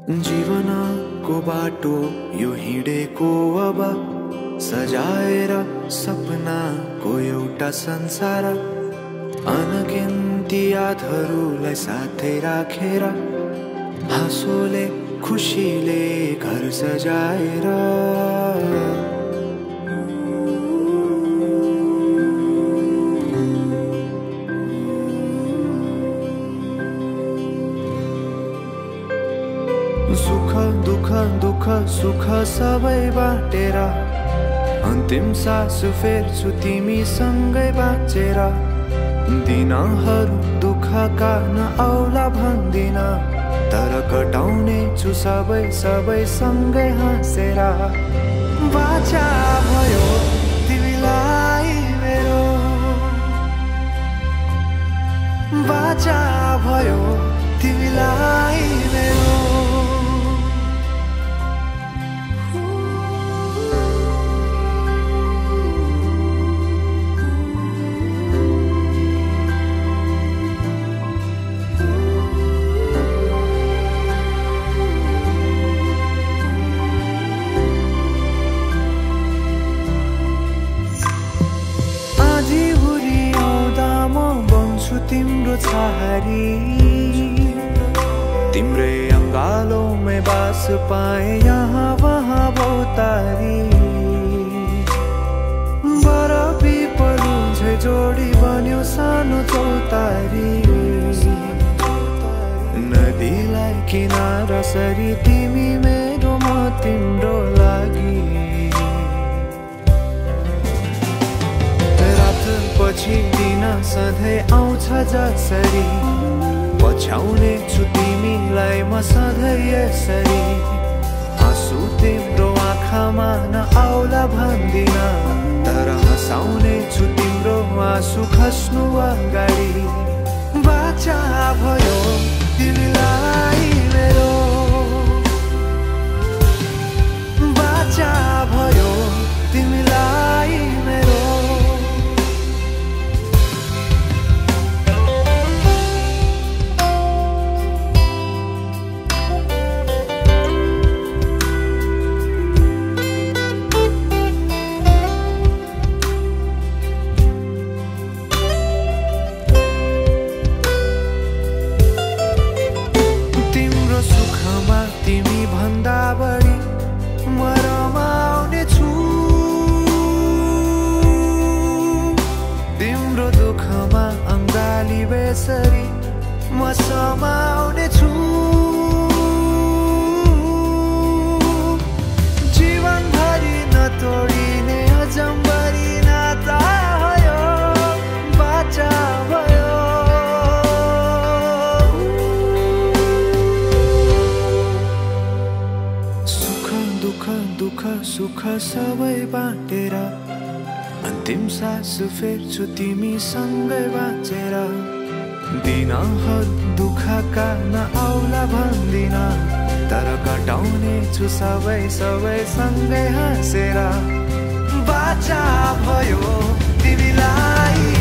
जीवनको बाटो यो हिँडेको अब सजाएर सपनाको एउटा संसार अनगिन्ती यादहरूलाई साथै राखेर हाँसोले खुसीले घर सजाएर सुख दुख दुख सुख सबै बाटेर अन्तिम सास फेर्छु तिमीसँगै बाँचेर दिनहरू दुःखका नआउला भन्दिन तर कटाउने छु सबै सबै सँगै हाँसेर बाचा भयो तिमीलाई मेरो बाचा भयो तिमीलाई मेरो तिम्रो छहारी तिम्रै अङ्गालोमै बास पाए यहाँ वहाँ बहुतारी बरफी पलु झै जोडी बन्यो सानो चौतारी नदीलाई किनारा सरी तिमी मेरो म तिम्रो लागि पछि दिन सधैँ आउँछ जसरी पछ्याउने छु तिमीलाई म सधैँ यसरी आँसु तिम्रो आँखामा नआउला भन्दिन तर हँसाउने छु तिम्रो आँसु खस्नु अगाडि बाचा भयो तिमीलाई मेरो बाचा भयो तिमीलाई मेरो म समाउने छु जीवनभरि नतोडिने अजम्बरी नाता भयो बाचा भयो सुख दुख दुख सुख सबै बाटेर अन्तिम सास फेर्छु तिमीसँगै बाँचेर दिनहरू दुःखका नआउला भन्दिन तर कटाउने छु सबै सबै सँगै हाँसेर बाचा भयो तिमीलाई